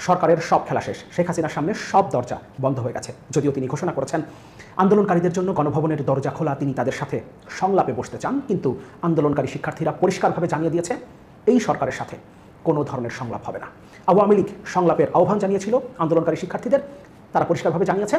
সরকারের সব খেলা শেষ। শেখ হাসিনার সামনে সব দরজা বন্ধ হয়ে গেছে। যদিও তিনি ঘোষণা করেছেন আন্দোলনকারীদের জন্য গণভবনের দরজা খোলা, তিনি তাদের সাথে সংলাপে বসতে চান, কিন্তু আন্দোলনকারী শিক্ষার্থীরা পরিষ্কারভাবে জানিয়ে দিয়েছে এই সরকারের সাথে কোনো ধরনের সংলাপ হবে না। আওয়ামী লীগ সংলাপের আহ্বান জানিয়েছিল আন্দোলনকারী শিক্ষার্থীদের, তারা পরিষ্কারভাবে জানিয়েছে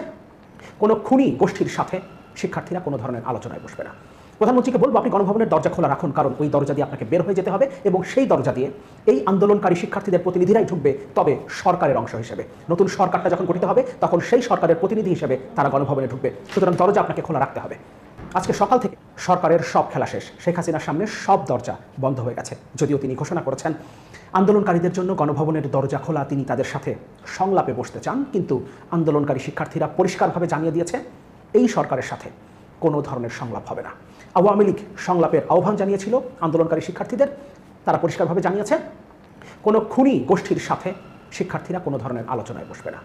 কোনো খুনি গোষ্ঠীর সাথে শিক্ষার্থীরা কোনো ধরনের আলোচনায় বসবে না। প্রধানমন্ত্রীকে বলবো, আপনি গণভবনের দরজা খোলা রাখুন, কারণ ওই দরজা দিয়ে আপনাকে বের হয়ে যেতে হবে এবং সেই দরজা দিয়ে এই আন্দোলনকারী শিক্ষার্থীদের প্রতিনিধিরাই ঢুকবে, তবে সরকারের অংশ হিসেবে। নতুন সরকারটা যখন গঠিত হবে তখন সেই সরকারের প্রতিনিধি হিসেবে তারা গণভবনে ঢুকবে। সুতরাং দরজা আপনাকে খোলা রাখতে হবে। আজকে সকাল থেকে সরকারের সব খেলা শেষ। শেখ হাসিনার সামনে সব দরজা বন্ধ হয়ে গেছে। যদিও তিনি ঘোষণা করেছেন আন্দোলনকারীদের জন্য গণভবনের দরজা খোলা, তিনি তাদের সাথে সংলাপে বসতে চান, কিন্তু আন্দোলনকারী শিক্ষার্থীরা পরিষ্কারভাবে জানিয়ে দিয়েছে এই সরকারের সাথে কোনো ধরনের সংলাপ হবে না। আওয়ামী লীগ সংলাপের আহ্বান জানিয়েছিল আন্দোলনকারী শিক্ষার্থীদের, তারা পরিষ্কারভাবে জানিয়েছে কোনো খুনি গোষ্ঠীর সাথে শিক্ষার্থীরা কোনো ধরনের আলোচনায় বসবে না।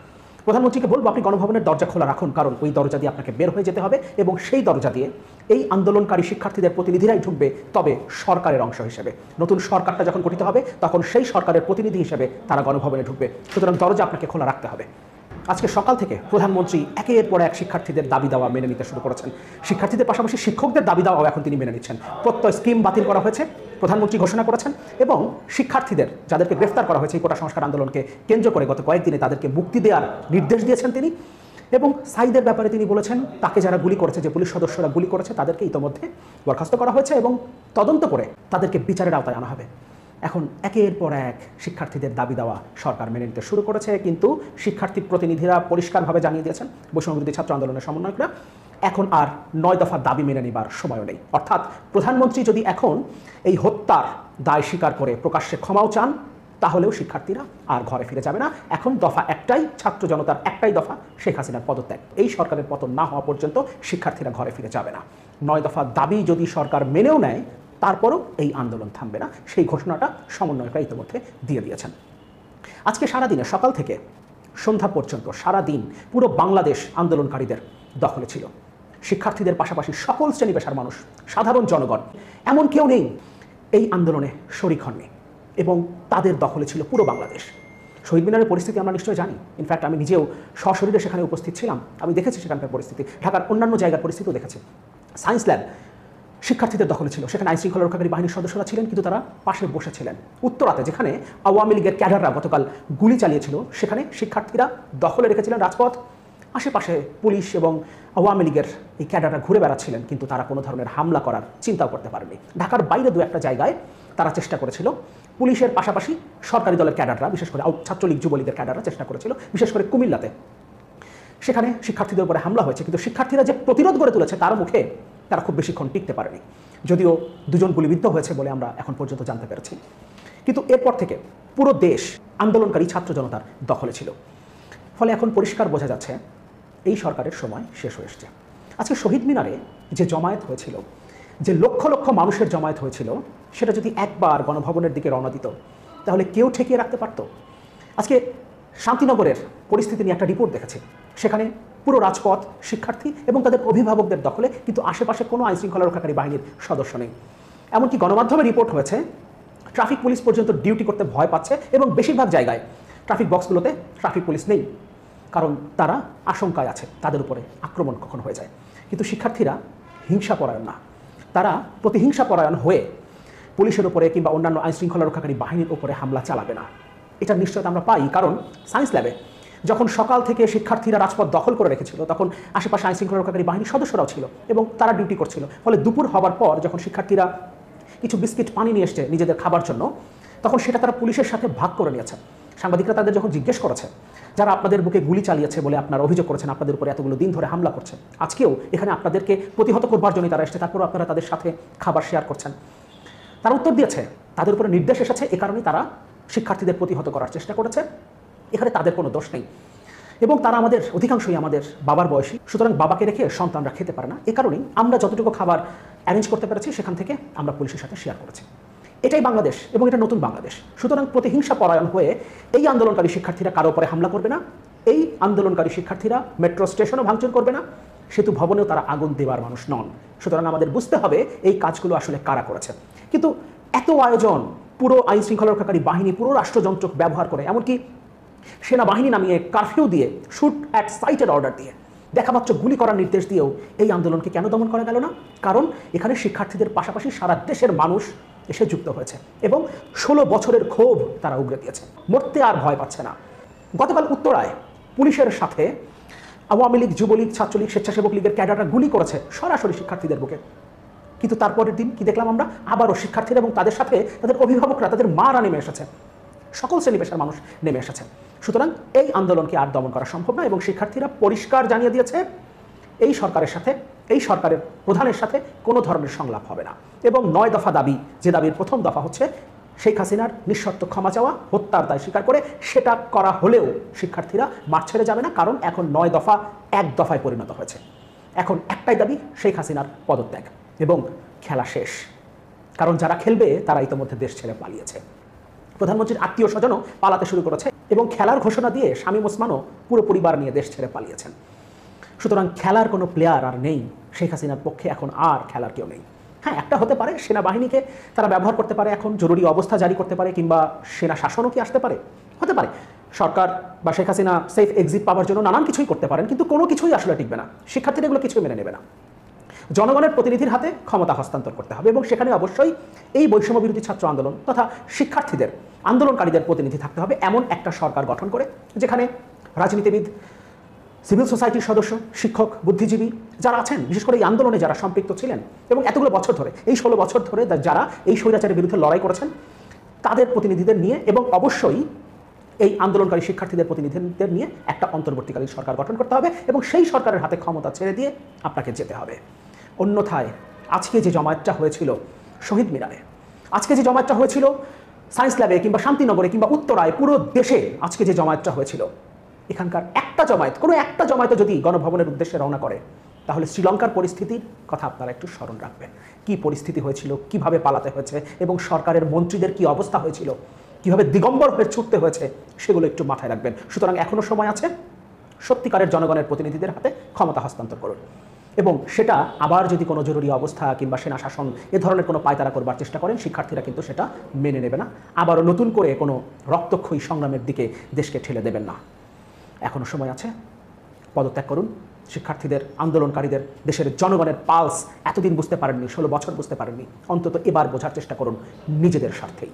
প্রধানমন্ত্রীকে বলবো, আপনি গণভবনের দরজা খোলা রাখুন, কারণ ওই দরজা দিয়ে আপনাকে বের হয়ে যেতে হবে এবং সেই দরজা দিয়ে এই আন্দোলনকারী শিক্ষার্থীদের প্রতিনিধিরাই ঢুকবে, তবে সরকারের অংশ হিসেবে। নতুন সরকারটা যখন গঠিত হবে তখন সেই সরকারের প্রতিনিধি হিসেবে তারা গণভবনে ঢুকবে। সুতরাং দরজা আপনাকে খোলা রাখতে হবে। আজকে সকাল থেকে প্রধানমন্ত্রী একের পর এক শিক্ষার্থীদের দাবি দাওয়া মেনে নিতে শুরু করেছেন। শিক্ষার্থীদের পাশাপাশি শিক্ষকদের দাবি দাওয়াও এখন তিনি মেনে নিচ্ছেন। প্রত্যয় স্কিম বাতিল করা হয়েছে, প্রধানমন্ত্রী ঘোষণা করেছেন, এবং শিক্ষার্থীদের যাদেরকে গ্রেফতার করা হয়েছে এই কোটা সংস্কার আন্দোলনকে কেন্দ্র করে গত কয়েকদিনে তাদেরকে মুক্তি দেওয়ার নির্দেশ দিয়েছেন তিনি। এবং সাইদের ব্যাপারে তিনি বলেছেন তাকে যারা গুলি করেছে, যে পুলিশ সদস্যরা গুলি করেছে, তাদেরকে ইতোমধ্যে বরখাস্ত করা হয়েছে এবং তদন্ত করে তাদেরকে বিচারের আওতায় আনা হবে। এখন একের পর এক শিক্ষার্থীদের দাবি দেওয়া সরকার মেনে নিতে শুরু করেছে, কিন্তু শিক্ষার্থী প্রতিনিধিরা পরিষ্কারভাবে জানিয়ে দিয়েছেন, বৈষম্যবিরোধী ছাত্র আন্দোলনের সমন্বয়করা, এখন আর 9 দফা দাবি মেনে নেবার সময়ও নেই। অর্থাৎ প্রধানমন্ত্রী যদি এখন এই হত্যার দায় স্বীকার করে প্রকাশ্যে ক্ষমাও চান, তাহলেও শিক্ষার্থীরা আর ঘরে ফিরে যাবে না। এখন দফা একটাই, ছাত্র জনতার একটাই দফা, শেখ হাসিনার পদত্যাগ। এই সরকারের পতন না হওয়া পর্যন্ত শিক্ষার্থীরা ঘরে ফিরে যাবে না। 9 দফা দাবি যদি সরকার মেনেও নেয়, তারপরও এই আন্দোলন থামবে না, সেই ঘোষণাটা সমন্বয়করা ইতিমধ্যে দিয়ে দিয়েছেন। আজকে সারাদিনে সকাল থেকে সন্ধ্যা পর্যন্ত সারাদিন পুরো বাংলাদেশ আন্দোলনকারীদের দখলে ছিল। শিক্ষার্থীদের পাশাপাশি সকল শ্রেণী পেশার মানুষ, সাধারণ জনগণ, এমন কেউ নেই এই আন্দোলনে শরিক হননি, এবং তাদের দখলে ছিল পুরো বাংলাদেশ। শহীদ মিনারের পরিস্থিতি আমরা নিশ্চয়ই জানি। ইনফ্যাক্ট আমি নিজেও সশরীরে সেখানে উপস্থিত ছিলাম, আমি দেখেছি সেখানকার পরিস্থিতি, ঢাকার অন্যান্য জায়গার পরিস্থিতিও দেখেছি। সায়েন্স ল্যাব শিক্ষার্থীদের দখলে ছিল, সেখানে আইনশৃঙ্খলা রক্ষাকারী বাহিনীর সদস্যরা ছিলেন, কিন্তু তারা পাশে বসেছিলেন। উত্তরাতে যেখানে আওয়ামী লীগের ক্যাডাররা গতকাল গুলি চালিয়েছিল, সেখানে শিক্ষার্থীরা দখলে রেখেছিলেন রাজপথ। আশেপাশে পুলিশ এবং আওয়ামী লীগের এই ক্যাডাররা ঘুরে বেড়াচ্ছিলেন, কিন্তু তারা কোনো ধরনের হামলা করার চিন্তাও করতে পারেনি। ঢাকার বাইরে দু একটা জায়গায় তারা চেষ্টা করেছিল, পুলিশের পাশাপাশি সরকারি দলের ক্যাডাররা, বিশেষ করে ছাত্রলীগ যুবলীগের ক্যাডাররা চেষ্টা করেছিল, বিশেষ করে কুমিল্লাতে। সেখানে শিক্ষার্থীদের উপরে হামলা হয়েছে, কিন্তু শিক্ষার্থীরা যে প্রতিরোধ গড়ে তুলেছে তার মুখে তারা খুব বেশিক্ষণ টিকতে পারেনি। যদিও 2 জন গুলিবিদ্ধ হয়েছে বলে আমরা এখন পর্যন্ত জানতে পেরেছি, কিন্তু এরপর থেকে পুরো দেশ আন্দোলনকারী ছাত্র জনতার দখলে ছিল। ফলে এখন পরিষ্কার বোঝা যাচ্ছে এই সরকারের সময় শেষ হয়ে এসেছে। আজকে শহীদ মিনারে যে জমায়েত হয়েছিল, যে লক্ষ লক্ষ মানুষের জমায়েত হয়েছিল, সেটা যদি একবার গণভবনের দিকে রওনা দিত, তাহলে কেউ ঠেকিয়ে রাখতে পারত? আজকে শান্তিনগরের পরিস্থিতি নিয়ে একটা রিপোর্ট দেখেছি, সেখানে পুরো রাজপথ শিক্ষার্থী এবং তাদের অভিভাবকদের দখলে, কিন্তু আশেপাশে কোনো আইনশৃঙ্খলা রক্ষাকারী বাহিনীর সদস্য নেই। এমনকি গণমাধ্যমে রিপোর্ট হয়েছে ট্রাফিক পুলিশ পর্যন্ত ডিউটি করতে ভয় পাচ্ছে, এবং বেশিরভাগ জায়গায় ট্রাফিক বক্সগুলোতে ট্রাফিক পুলিশ নেই, কারণ তারা আশঙ্কায় আছে তাদের উপরে আক্রমণ কখন হয়ে যায়। কিন্তু শিক্ষার্থীরা হিংসাপরায়ণ না, তারা প্রতিহিংসাপরায়ণ হয়ে পুলিশের উপরে কিংবা অন্যান্য আইনশৃঙ্খলা রক্ষাকারী বাহিনীর উপরে হামলা চালাবে না, এটার নিশ্চয়তা আমরা পাই। কারণ সায়েন্স ল্যাবে যখন সকাল থেকে শিক্ষার্থীরা রাজপথ দখল করে রেখেছিল, তখন আশেপাশে আইনশৃঙ্খলা রক্ষাকারী বাহিনীর সদস্যরাও ছিল এবং তারা ডিউটি করছিল। ফলে দুপুর হবার পর যখন শিক্ষার্থীরা কিছু বিস্কিট পানি নিয়ে এসছে নিজেদের খাবার জন্য, তখন সেটা তারা পুলিশের সাথে ভাগ করে নিয়েছে। সাংবাদিকরা তাদের যখন জিজ্ঞেস করেছে, যারা আপনাদের বুকে গুলি চালিয়েছে বলে আপনারা অভিযোগ করেছেন, আপনাদের উপরে এতগুলো দিন ধরে হামলা করছে, আজকেও এখানে আপনাদেরকে প্রতিহত করবার জন্যই তারা এসেছে, তারপরও আপনারা তাদের সাথে খাবার শেয়ার করছেন। তারা উত্তর দিয়েছে তাদের উপরে নির্দেশ এসেছে, এ কারণেই তারা শিক্ষার্থীদের প্রতিহত করার চেষ্টা করেছে, এখানে তাদের কোনো দোষ নেই। এবং তারা আমাদের অধিকাংশই আমাদের বাবার বয়সী, সুতরাং বাবাকে রেখে সন্তানরা খেতে পারে না, এ কারণেই আমরা যতটুকু খাবার অ্যারেঞ্জ করতে পেরেছি সেখান থেকে আমরা পুলিশের সাথে শেয়ার করেছি। এটাই বাংলাদেশ এবং এটা নতুন বাংলাদেশ। সুতরাং প্রতিহিংসা পরায়ণ হয়ে এই আন্দোলনকারী শিক্ষার্থীরা কারো উপরে হামলা করবে না, এই আন্দোলনকারী শিক্ষার্থীরা মেট্রো স্টেশনও ভাঙচুর করবে না, সেতু ভবনেও তারা আগুন দেওয়ার মানুষ নন। সুতরাং আমাদের বুঝতে হবে এই কাজগুলো আসলে কারা করেছে। কিন্তু এত আয়োজন, পুরো আইন শৃঙ্খলা রক্ষাকারী বাহিনী, পুরো রাষ্ট্রযন্ত্র ব্যবহার করে, এমনকি সেনাবাহিনী নামিয়ে কারফিউ দিয়ে, শুট অ্যাট সাইটের অর্ডার দিয়ে, দেখামাত্র গুলি করার নির্দেশ দিয়েও এই আন্দোলনকে কেন দমন করা গেল না? কারণ এখানে শিক্ষার্থীদের পাশাপাশি সারা দেশের মানুষ এসে যুক্ত হয়েছে এবং 16 বছরের ক্ষোভ তারা উগরে দিয়েছে, মরতে আর ভয় পাচ্ছে না। গতকাল উত্তরায় পুলিশের সাথে আওয়ামী লীগ, যুবলীগ, ছাত্রলীগ, স্বেচ্ছাসেবক লীগের ক্যাডাররা গুলি করেছে সরাসরি শিক্ষার্থীদের বুকে। কিন্তু তারপরের দিন কি দেখলাম আমরা? আবারও শিক্ষার্থীরা এবং তাদের সাথে তাদের অভিভাবকরা, তাদের মারা নেমে এসেছে, সকল শ্রেণী পেশার মানুষ নেমে এসেছে। সুতরাং এই আন্দোলনকে আর দমন করা সম্ভব না এবং শিক্ষার্থীরা পরিষ্কার জানিয়ে দিয়েছে এই সরকারের সাথে, এই সরকারের প্রধানের সাথে কোনো ধরনের সংলাপ হবে না। এবং 9 দফা দাবি, যে দাবির প্রথম দফা হচ্ছে শেখ হাসিনার নিঃশর্ত ক্ষমা চাওয়া, হত্যার দায় স্বীকার করে, সেটা করা হলেও শিক্ষার্থীরা মাঠ ছেড়ে যাবে না, কারণ এখন 9 দফা 1 দফায় পরিণত হয়েছে। এখন একটাই দাবি, শেখ হাসিনার পদত্যাগ এবং খেলা শেষ। কারণ যারা খেলবে তারা ইতিমধ্যে দেশ ছেড়ে পালিয়েছে। প্রধানমন্ত্রীর আত্মীয় স্বজনও পালাতে শুরু করেছে এবং খেলার ঘোষণা দিয়ে শামীম ওসমানও পুরো পরিবার নিয়ে দেশ ছেড়ে পালিয়েছেন। সুতরাং খেলার কোনো প্লেয়ার আর নেই, শেখ হাসিনার পক্ষে এখন আর খেলার কেউ নেই। হ্যাঁ, একটা হতে পারে, সেনাবাহিনীকে তারা ব্যবহার করতে পারে, এখন জরুরি অবস্থা জারি করতে পারে, কিংবা সেনা শাসনও কি আসতে পারে, হতে পারে। সরকার বা শেখ হাসিনা সেফ এক্সিট পাওয়ার জন্য নানান কিছুই করতে পারেন, কিন্তু কোনো কিছুই আসলে টিকবে না। শিক্ষার্থীরা এগুলো কিছুই মেনে নেবে না। জনগণের প্রতিনিধির হাতে ক্ষমতা হস্তান্তর করতে হবে এবং সেখানে অবশ্যই এই বৈষম্য বিরোধী ছাত্র আন্দোলন তথা শিক্ষার্থীদের, আন্দোলনকারীদের প্রতিনিধি থাকতে হবে এমন একটা সরকার গঠন করে, যেখানে রাজনীতিবিদ, সিভিল সোসাইটির সদস্য, শিক্ষক, বুদ্ধিজীবী যারা আছেন, বিশেষ করে এই আন্দোলনে যারা সম্পৃক্ত ছিলেন এবং এতগুলো বছর ধরে, এই 16 বছর ধরে যারা এই স্বৈরাচারের বিরুদ্ধে লড়াই করেছেন, তাদের প্রতিনিধিদের নিয়ে এবং অবশ্যই এই আন্দোলনকারী শিক্ষার্থীদের প্রতিনিধিদের নিয়ে একটা অন্তর্বর্তীকালীন সরকার গঠন করতে হবে এবং সেই সরকারের হাতে ক্ষমতা ছেড়ে দিয়ে আপনাকে যেতে হবে। অন্যথায় আজকে যে জমায়েতটা হয়েছিল শহীদ মিনারে, আজকে যে জমায়েতটা হয়েছিল সায়েন্স ল্যাবে কিংবা শান্তিনগরে কিংবা উত্তরায়, পুরো দেশে আজকে যে জমায়েতটা হয়েছিল, এখানকার একটা জমায়েত, কোনো একটা জমায়েত যদি গণভবনের উদ্দেশ্যে রওনা করে, তাহলে শ্রীলঙ্কার পরিস্থিতির কথা আপনারা একটু স্মরণ রাখবেন। কি পরিস্থিতি হয়েছিল, কিভাবে পালাতে হয়েছে এবং সরকারের মন্ত্রীদের কি অবস্থা হয়েছিল, কিভাবে দিগম্বর হয়ে ছুটতে হয়েছে, সেগুলো একটু মাথায় রাখবেন। সুতরাং এখনো সময় আছে, সত্যিকারের জনগণের প্রতিনিধিদের হাতে ক্ষমতা হস্তান্তর করুন এবং সেটা আবার যদি কোনো জরুরি অবস্থা কিংবা সেনা শাসন এ ধরনের কোনো পায়তারা করবার চেষ্টা করেন, শিক্ষার্থীরা কিন্তু সেটা মেনে নেবে না। আবারও নতুন করে কোনো রক্তক্ষয়ী সংগ্রামের দিকে দেশকে ঠেলে দেবেন না। এখনো সময় আছে, পদত্যাগ করুন। শিক্ষার্থীদের, আন্দোলনকারীদের, দেশের জনগণের পালস এতদিন বুঝতে পারেননি, 16 বছর বুঝতে পারেননি, অন্তত এবার বোঝার চেষ্টা করুন নিজেদের স্বার্থেই।